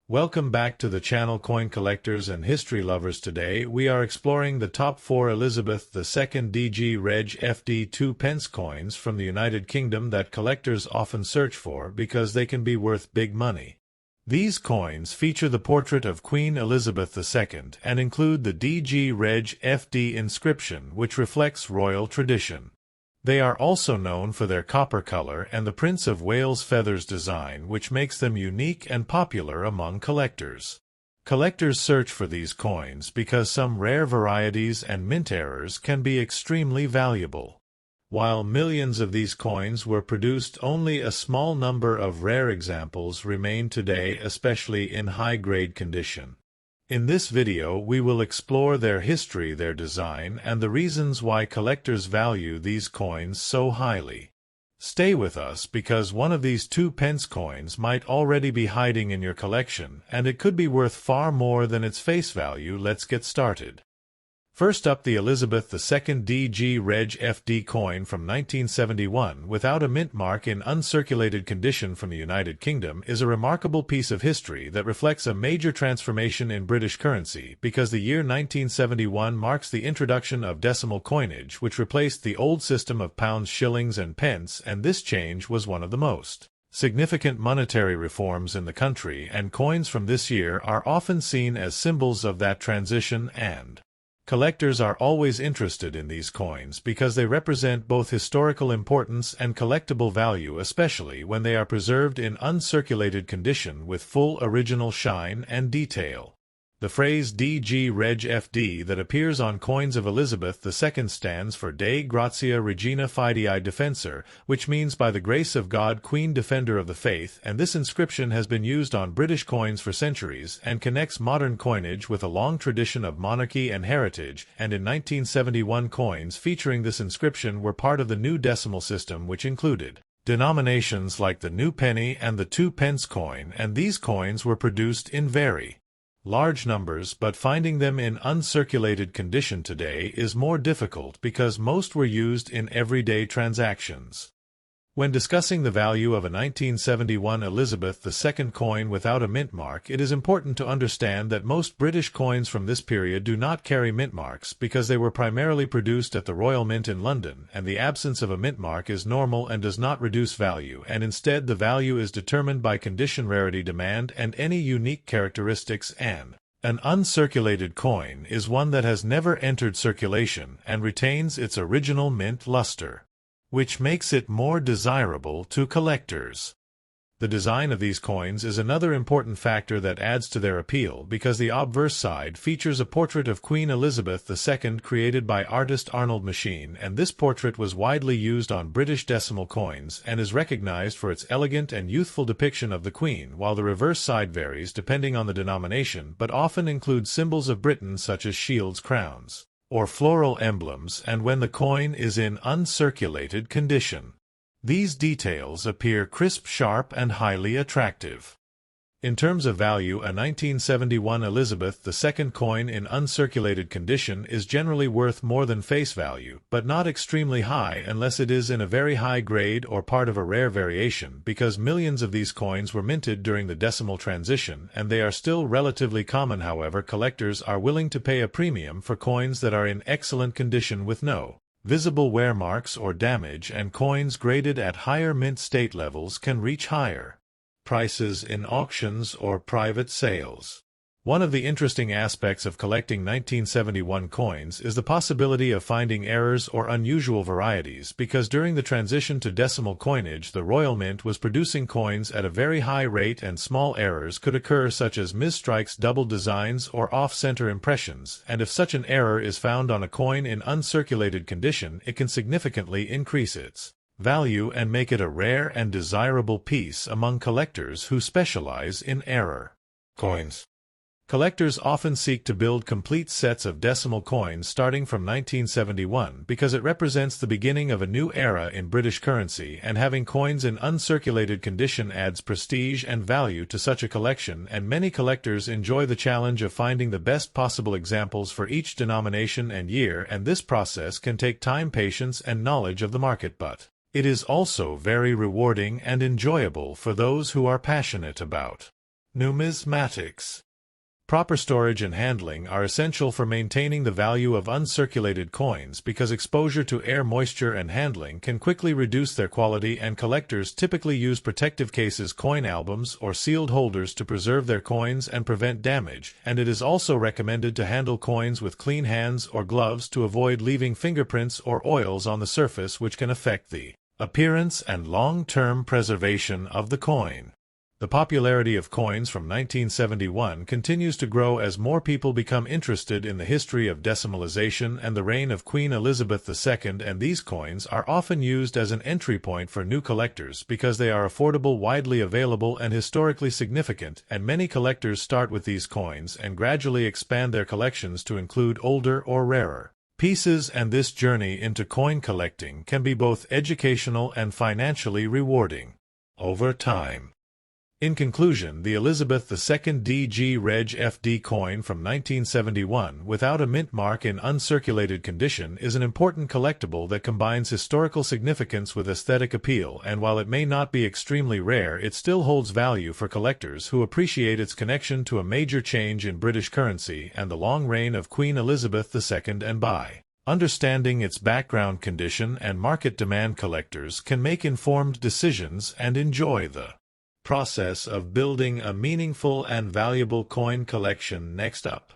Welcome back to the channel Coin Collectors and History Lovers. Today we are exploring the top 4 Elizabeth II DG REG FD 2 pence coins from the United Kingdom that collectors often search for because they can be worth big money. These coins feature the portrait of Queen Elizabeth II and include the DG REG FD inscription, which reflects royal tradition. They are also known for their copper color and the Prince of Wales feathers design, which makes them unique and popular among collectors. Collectors search for these coins because some rare varieties and mint errors can be extremely valuable. While millions of these coins were produced, only a small number of rare examples remain today, especially in high-grade condition. In this video we will explore their history, their design, and the reasons why collectors value these coins so highly. Stay with us because one of these 2 pence coins might already be hiding in your collection, and it could be worth far more than its face value. Let's get started. First up, the Elizabeth II DG REG FD coin from 1971 without a mint mark in uncirculated condition from the United Kingdom is a remarkable piece of history that reflects a major transformation in British currency because the year 1971 marks the introduction of decimal coinage, which replaced the old system of pounds, shillings, and pence, and this change was one of the most significant monetary reforms in the country, and coins from this year are often seen as symbols of that transition, and collectors are always interested in these coins because they represent both historical importance and collectible value, especially when they are preserved in uncirculated condition with full original shine and detail. The phrase DG REG FD that appears on coins of Elizabeth II stands for Dei Gratia Regina Fidei Defensor, which means by the grace of God, Queen Defender of the Faith, and this inscription has been used on British coins for centuries and connects modern coinage with a long tradition of monarchy and heritage, and in 1971 coins featuring this inscription were part of the new decimal system, which included denominations like the new penny and the 2 pence coin, and these coins were produced in very large numbers, but finding them in uncirculated condition today is more difficult because most were used in everyday transactions. When discussing the value of a 1971 Elizabeth II coin without a mint mark, it is important to understand that most British coins from this period do not carry mint marks because they were primarily produced at the Royal Mint in London, and the absence of a mint mark is normal and does not reduce value, and instead the value is determined by condition, rarity, demand, and any unique characteristics. An uncirculated coin is one that has never entered circulation and retains its original mint luster, which makes it more desirable to collectors. The design of these coins is another important factor that adds to their appeal because the obverse side features a portrait of Queen Elizabeth II created by artist Arnold Machin, and this portrait was widely used on British decimal coins and is recognized for its elegant and youthful depiction of the Queen, while the reverse side varies depending on the denomination but often includes symbols of Britain such as shields, crowns, or floral emblems, and when the coin is in uncirculated condition, these details appear crisp, sharp, and highly attractive. In terms of value, a 1971 Elizabeth II coin in uncirculated condition is generally worth more than face value, but not extremely high unless it is in a very high grade or part of a rare variation, because millions of these coins were minted during the decimal transition, and they are still relatively common. However, collectors are willing to pay a premium for coins that are in excellent condition with no visible wear marks or damage, and coins graded at higher mint state levels can reach higher prices in auctions or private sales. One of the interesting aspects of collecting 1971 coins is the possibility of finding errors or unusual varieties, because during the transition to decimal coinage the Royal Mint was producing coins at a very high rate, and small errors could occur such as misstrikes, double designs, or off-center impressions, and if such an error is found on a coin in uncirculated condition, it can significantly increase its value and make it a rare and desirable piece among collectors who specialize in error coins. Collectors often seek to build complete sets of decimal coins starting from 1971 because it represents the beginning of a new era in British currency, and having coins in uncirculated condition adds prestige and value to such a collection, and many collectors enjoy the challenge of finding the best possible examples for each denomination and year, and this process can take time, patience, and knowledge of the market, but it is also very rewarding and enjoyable for those who are passionate about Numismatics. Proper storage and handling are essential for maintaining the value of uncirculated coins because exposure to air, moisture, and handling can quickly reduce their quality, and collectors typically use protective cases, coin albums, or sealed holders to preserve their coins and prevent damage, and it is also recommended to handle coins with clean hands or gloves to avoid leaving fingerprints or oils on the surface which can affect the appearance and long-term preservation of the coin. The popularity of coins from 1971 continues to grow as more people become interested in the history of decimalization and the reign of Queen Elizabeth II, and these coins are often used as an entry point for new collectors because they are affordable, widely available, and historically significant, and many collectors start with these coins and gradually expand their collections to include older or rarer pieces, and this journey into coin collecting can be both educational and financially rewarding over time. In conclusion, the Elizabeth II DG Reg FD coin from 1971 without a mint mark in uncirculated condition is an important collectible that combines historical significance with aesthetic appeal, and while it may not be extremely rare, it still holds value for collectors who appreciate its connection to a major change in British currency and the long reign of Queen Elizabeth II, and by understanding its background condition and market demand, collectors can make informed decisions and enjoy the process of building a meaningful and valuable coin collection. Next up,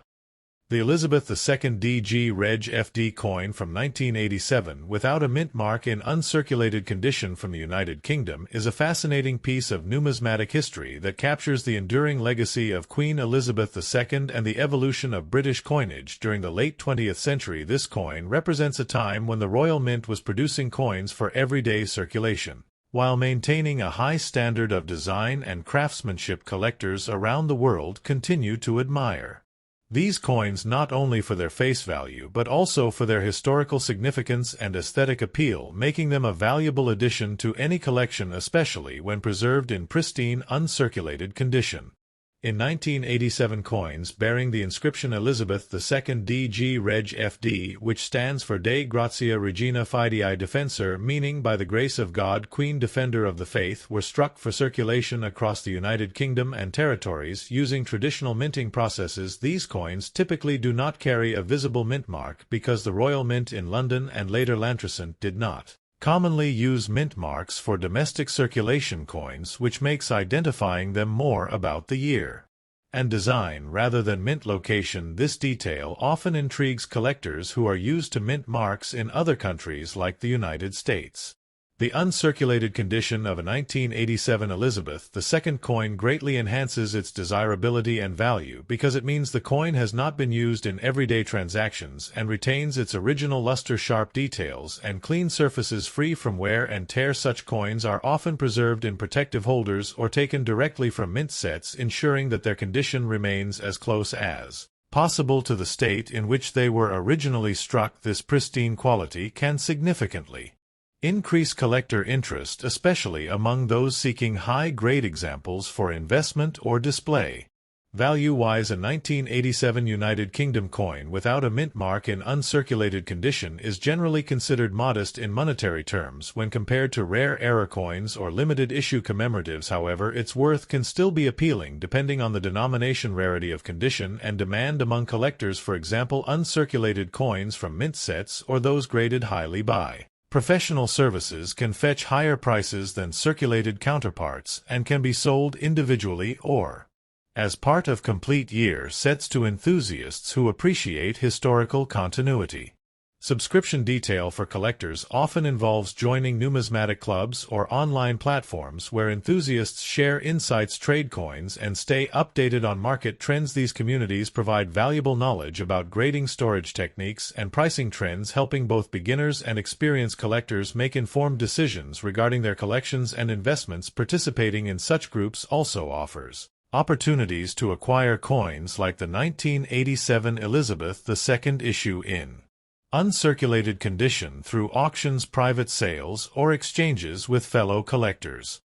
the Elizabeth II DG Reg FD coin from 1987 without a mint mark in uncirculated condition from the United Kingdom is a fascinating piece of numismatic history that captures the enduring legacy of Queen Elizabeth II and the evolution of British coinage during the late 20th century. This coin represents a time when the Royal Mint was producing coins for everyday circulation, while maintaining a high standard of design and craftsmanship. Collectors around the world continue to admire these coins not only for their face value but also for their historical significance and aesthetic appeal, making them a valuable addition to any collection, especially when preserved in pristine, uncirculated condition. In 1987, coins bearing the inscription Elizabeth II DG Reg FD, which stands for De Gratia Regina Fidei Defensor, meaning by the grace of God, Queen Defender of the Faith, were struck for circulation across the United Kingdom and territories using traditional minting processes. These coins typically do not carry a visible mint mark because the Royal Mint in London and later Lantricent did not commonly use mint marks for domestic circulation coins, which makes identifying them more about the year and design rather than mint location. This detail often intrigues collectors who are used to mint marks in other countries like the United States. The uncirculated condition of a 1987 Elizabeth II coin greatly enhances its desirability and value because it means the coin has not been used in everyday transactions and retains its original luster, sharp details, and clean surfaces free from wear and tear. Such coins are often preserved in protective holders or taken directly from mint sets, ensuring that their condition remains as close as possible to the state in which they were originally struck. This pristine quality can significantly increase collector interest, especially among those seeking high-grade examples for investment or display. Value-wise, a 1987 United Kingdom coin without a mint mark in uncirculated condition is generally considered modest in monetary terms when compared to rare era coins or limited-issue commemoratives. However, its worth can still be appealing depending on the denomination, rarity of condition, and demand among collectors. For example, uncirculated coins from mint sets or those graded highly by professional services can fetch higher prices than circulated counterparts and can be sold individually or as part of complete year sets to enthusiasts who appreciate historical continuity. Subscription detail for collectors often involves joining numismatic clubs or online platforms where enthusiasts share insights, trade coins, and stay updated on market trends. These communities provide valuable knowledge about grading, storage techniques, and pricing trends, helping both beginners and experienced collectors make informed decisions regarding their collections and investments. Participating in such groups also offers opportunities to acquire coins like the 1987 Elizabeth II issue in uncirculated condition through auctions, private sales, or exchanges with fellow collectors.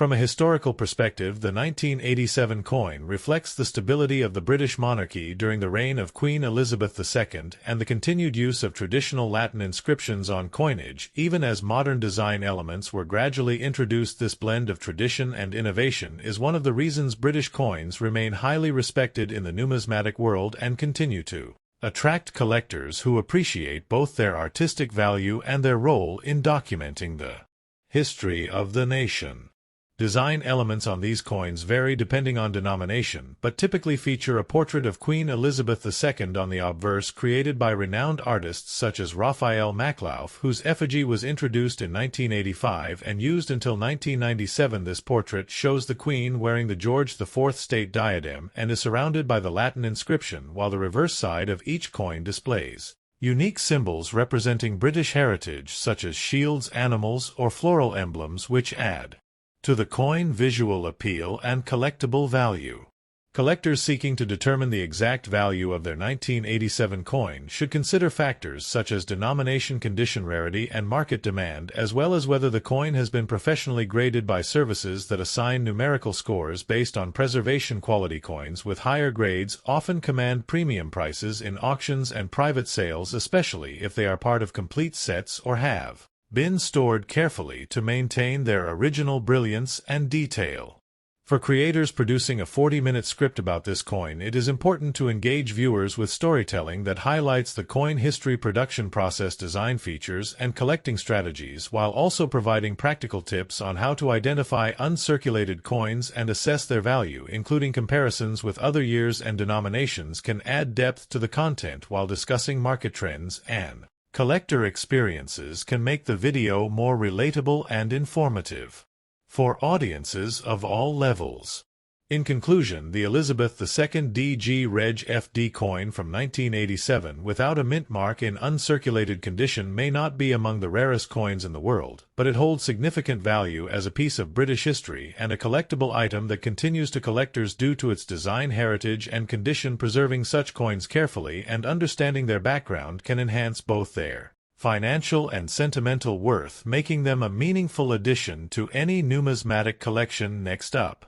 From a historical perspective, the 1987 coin reflects the stability of the British monarchy during the reign of Queen Elizabeth II and the continued use of traditional Latin inscriptions on coinage, even as modern design elements were gradually introduced. This blend of tradition and innovation is one of the reasons British coins remain highly respected in the numismatic world and continue to attract collectors who appreciate both their artistic value and their role in documenting the history of the nation. Design elements on these coins vary depending on denomination, but typically feature a portrait of Queen Elizabeth II on the obverse created by renowned artists such as Raphael Maklauf, whose effigy was introduced in 1985 and used until 1997. This portrait shows the Queen wearing the George IV state diadem and is surrounded by the Latin inscription, while the reverse side of each coin displays unique symbols representing British heritage such as shields, animals, or floral emblems, which add to the coin visual appeal and collectible value. Collectors seeking to determine the exact value of their 1987 coin should consider factors such as denomination, condition, rarity, and market demand, as well as whether the coin has been professionally graded by services that assign numerical scores based on preservation. Quality coins with higher grades often command premium prices in auctions and private sales, especially if they are part of complete sets or have been stored carefully to maintain their original brilliance and detail. For creators producing a 40-minute script about this coin, it is important to engage viewers with storytelling that highlights the coin history, production process, design features, and collecting strategies, while also providing practical tips on how to identify uncirculated coins and assess their value, including comparisons with other years and denominations, can add depth to the content, while discussing market trends and collector experiences can make the video more relatable and informative for audiences of all levels. In conclusion, the Elizabeth II DG REG FD coin from 1987 without a mint mark in uncirculated condition may not be among the rarest coins in the world, but it holds significant value as a piece of British history and a collectible item that continues to collectors due to its design heritage and condition. Preserving such coins carefully and understanding their background can enhance both their financial and sentimental worth, making them a meaningful addition to any numismatic collection. Next up,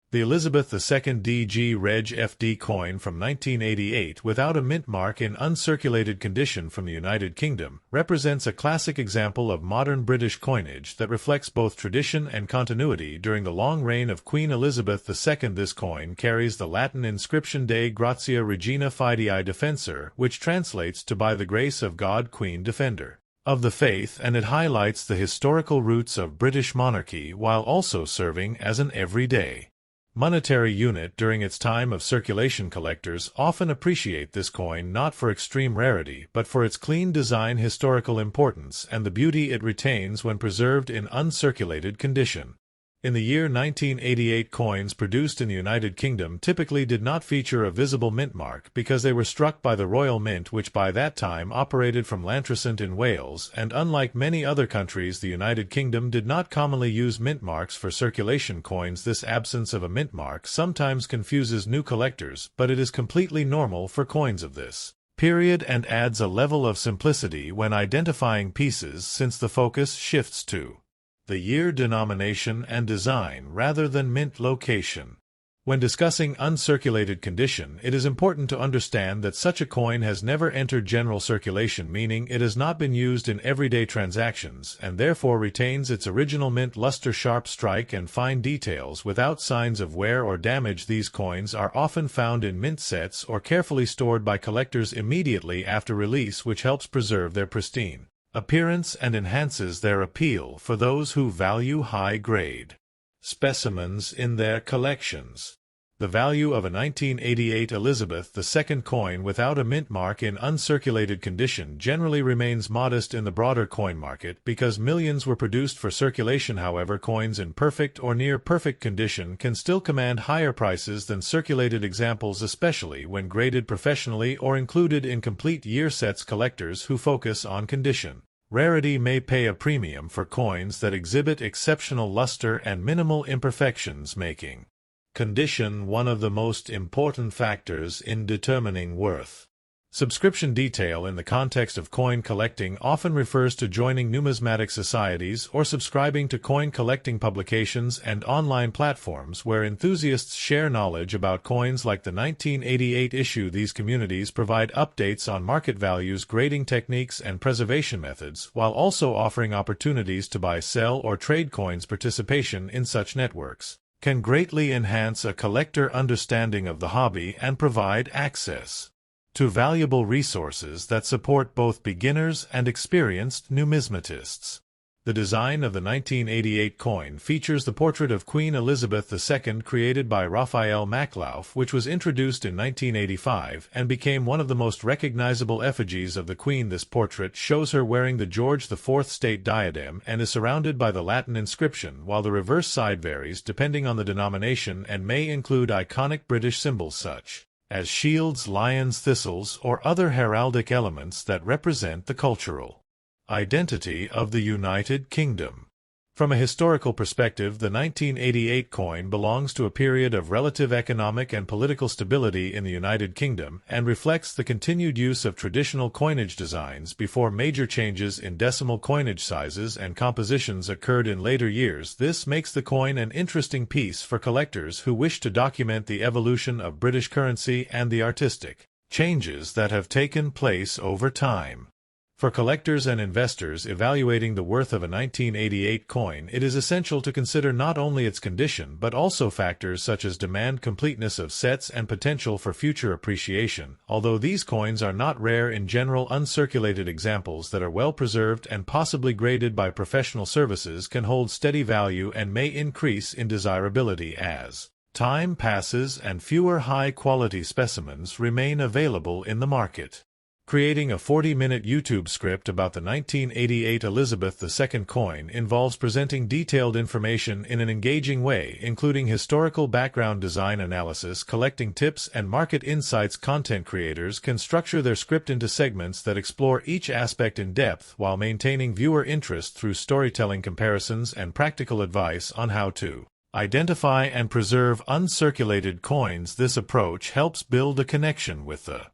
the Elizabeth II DG REG FD coin from 1988 without a mint mark in uncirculated condition from the United Kingdom represents a classic example of modern British coinage that reflects both tradition and continuity during the long reign of Queen Elizabeth II. This coin carries the Latin inscription Dei Gratia Regina Fidei Defensor, which translates to "By the grace of God, Queen Defender of the Faith," and it highlights the historical roots of British monarchy while also serving as an everyday monetary unit during its time of circulation. Collectors often appreciate this coin not for extreme rarity but for its clean design, historical importance, and the beauty it retains when preserved in uncirculated condition. In the year 1988, coins produced in the United Kingdom typically did not feature a visible mint mark because they were struck by the Royal Mint, which by that time operated from Llantrisant in Wales, and unlike many other countries, the United Kingdom did not commonly use mint marks for circulation coins. This absence of a mint mark sometimes confuses new collectors, but it is completely normal for coins of this period and adds a level of simplicity when identifying pieces, since the focus shifts to the year, denomination, and design rather than mint location. When discussing uncirculated condition, it is important to understand that such a coin has never entered general circulation, meaning it has not been used in everyday transactions, and therefore retains its original mint luster, sharp strike, and fine details without signs of wear or damage. These coins are often found in mint sets or carefully stored by collectors immediately after release, which helps preserve their pristine appearance and enhances their appeal for those who value high-grade specimens in their collections. The value of a 1988 Elizabeth II coin without a mint mark in uncirculated condition generally remains modest in the broader coin market because millions were produced for circulation. However, coins in perfect or near-perfect condition can still command higher prices than circulated examples, especially when graded professionally or included in complete year sets. Collectors who focus on condition rarity may pay a premium for coins that exhibit exceptional luster and minimal imperfections, making condition one of the most important factors in determining worth. Subscription detail in the context of coin collecting often refers to joining numismatic societies or subscribing to coin collecting publications and online platforms where enthusiasts share knowledge about coins like the 1988 issue. These communities provide updates on market values, grading techniques, and preservation methods, while also offering opportunities to buy, sell, or trade coins. Participation in such networks can greatly enhance a collector's understanding of the hobby and provide access to valuable resources that support both beginners and experienced numismatists. The design of the 1988 coin features the portrait of Queen Elizabeth II created by Raphael Maclauf, which was introduced in 1985 and became one of the most recognizable effigies of the Queen. This portrait shows her wearing the George IV state diadem and is surrounded by the Latin inscription, while the reverse side varies depending on the denomination and may include iconic British symbols such as shields, lions, thistles, or other heraldic elements that represent the cultural identity of the United Kingdom. From a historical perspective, the 1988 coin belongs to a period of relative economic and political stability in the United Kingdom and reflects the continued use of traditional coinage designs before major changes in decimal coinage sizes and compositions occurred in later years. This makes the coin an interesting piece for collectors who wish to document the evolution of British currency and the artistic changes that have taken place over time. For collectors and investors evaluating the worth of a 1988 coin, it is essential to consider not only its condition but also factors such as demand, completeness of sets, and potential for future appreciation. Although these coins are not rare in general, uncirculated examples that are well preserved and possibly graded by professional services can hold steady value and may increase in desirability as time passes and fewer high-quality specimens remain available in the market. Creating a 40-minute YouTube script about the 1988 Elizabeth II coin involves presenting detailed information in an engaging way, including historical background, design analysis, collecting tips, and market insights. Content creators can structure their script into segments that explore each aspect in depth while maintaining viewer interest through storytelling, comparisons, and practical advice on how to identify and preserve uncirculated coins. This approach helps build a connection with the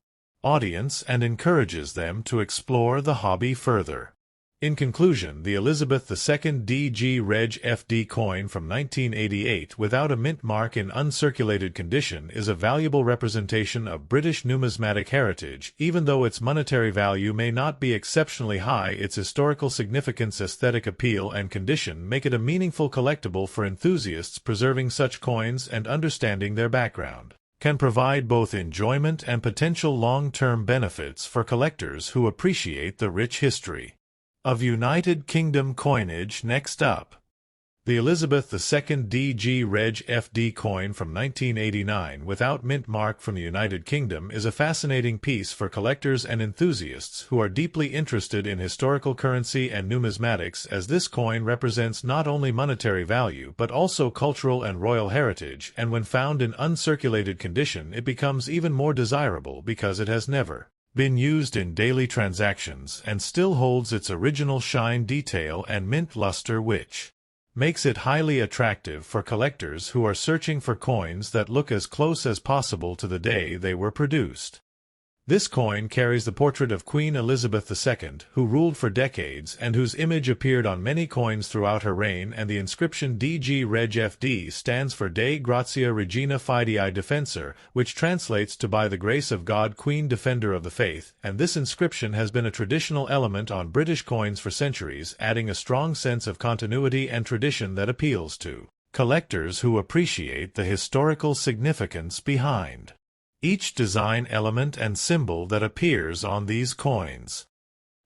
audience and encourages them to explore the hobby further. In conclusion, the Elizabeth II DG REG FD coin from 1988 without a mint mark in uncirculated condition is a valuable representation of British numismatic heritage. Even though its monetary value may not be exceptionally high, its historical significance, aesthetic appeal, and condition make it a meaningful collectible for enthusiasts. Preserving such coins and understanding their background can provide both enjoyment and potential long-term benefits for collectors who appreciate the rich history of United Kingdom coinage. Next up, the Elizabeth II DG REG FD coin from 1989 without mint mark from the United Kingdom is a fascinating piece for collectors and enthusiasts who are deeply interested in historical currency and numismatics, as this coin represents not only monetary value but also cultural and royal heritage, and when found in uncirculated condition it becomes even more desirable because it has never been used in daily transactions and still holds its original shine, detail, and mint luster, which makes it highly attractive for collectors who are searching for coins that look as close as possible to the day they were produced. This coin carries the portrait of Queen Elizabeth II, who ruled for decades and whose image appeared on many coins throughout her reign, and the inscription DG REG FD stands for De Gratia Regina Fidei Defensor, which translates to by the grace of God, Queen Defender of the Faith, and this inscription has been a traditional element on British coins for centuries, adding a strong sense of continuity and tradition that appeals to collectors who appreciate the historical significance behind each design element and symbol that appears on these coins.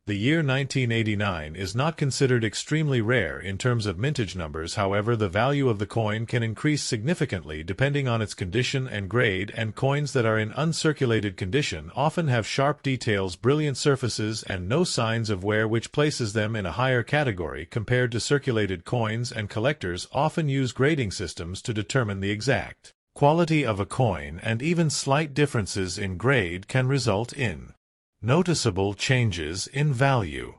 The year 1989 is not considered extremely rare in terms of mintage numbers. However, the value of the coin can increase significantly depending on its condition and grade, and coins that are in uncirculated condition often have sharp details, brilliant surfaces, and no signs of wear, which places them in a higher category compared to circulated coins, and collectors often use grading systems to determine the exact quality of a coin, and even slight differences in grade can result in noticeable changes in value.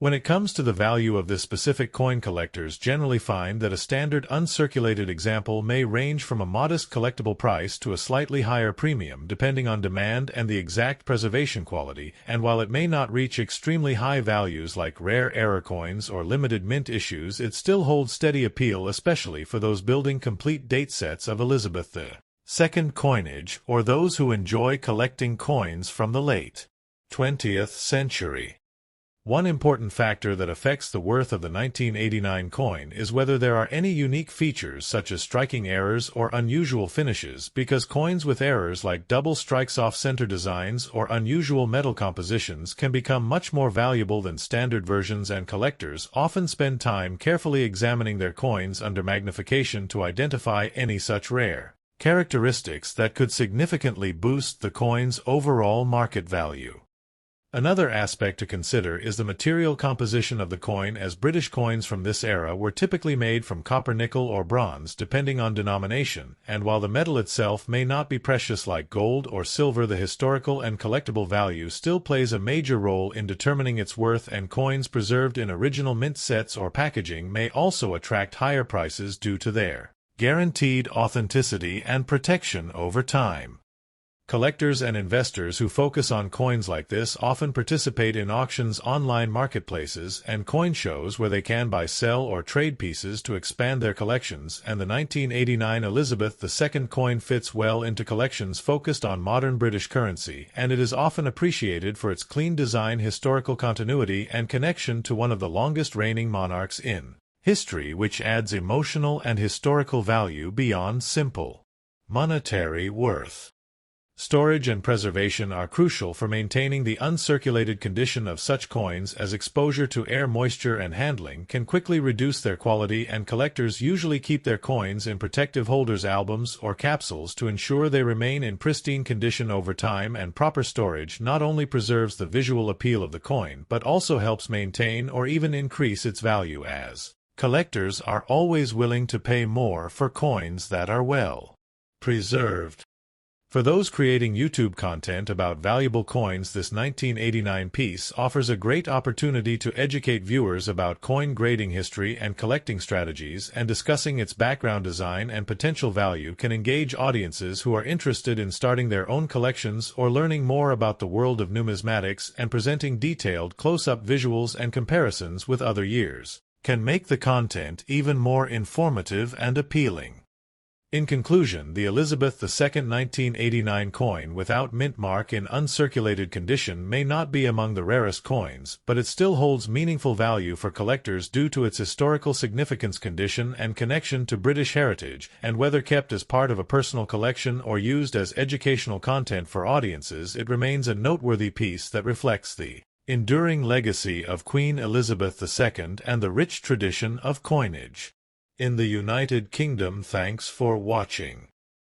When it comes to the value of this specific coin, collectors generally find that a standard uncirculated example may range from a modest collectible price to a slightly higher premium depending on demand and the exact preservation quality, and while it may not reach extremely high values like rare error coins or limited mint issues, it still holds steady appeal, especially for those building complete date sets of Elizabeth II coinage or those who enjoy collecting coins from the late 20th century. One important factor that affects the worth of the 1989 coin is whether there are any unique features such as striking errors or unusual finishes, because coins with errors like double strikes off-center designs or unusual metal compositions can become much more valuable than standard versions, and collectors often spend time carefully examining their coins under magnification to identify any such rare characteristics that could significantly boost the coin's overall market value. Another aspect to consider is the material composition of the coin, as British coins from this era were typically made from copper, nickel, or bronze, depending on denomination, and while the metal itself may not be precious like gold or silver, the historical and collectible value still plays a major role in determining its worth, and coins preserved in original mint sets or packaging may also attract higher prices due to their guaranteed authenticity and protection over time. Collectors and investors who focus on coins like this often participate in auctions, online marketplaces, and coin shows where they can buy, sell, or trade pieces to expand their collections, and the 1989 Elizabeth II coin fits well into collections focused on modern British currency, and it is often appreciated for its clean design, historical continuity, and connection to one of the longest reigning monarchs in history, which adds emotional and historical value beyond simple monetary worth. Storage and preservation are crucial for maintaining the uncirculated condition of such coins, as exposure to air, moisture, and handling can quickly reduce their quality, and collectors usually keep their coins in protective holders, albums, or capsules to ensure they remain in pristine condition over time, and proper storage not only preserves the visual appeal of the coin but also helps maintain or even increase its value, as collectors are always willing to pay more for coins that are well preserved. For those creating YouTube content about valuable coins, this 1989 piece offers a great opportunity to educate viewers about coin grading history and collecting strategies, and discussing its background, design, and potential value can engage audiences who are interested in starting their own collections or learning more about the world of numismatics, and presenting detailed close-up visuals and comparisons with other years can make the content even more informative and appealing. In conclusion, the Elizabeth II 1989 coin without mint mark in uncirculated condition may not be among the rarest coins, but it still holds meaningful value for collectors due to its historical significance, condition, and connection to British heritage, and whether kept as part of a personal collection or used as educational content for audiences, it remains a noteworthy piece that reflects the enduring legacy of Queen Elizabeth II and the rich tradition of coinage in the United Kingdom. Thanks for watching.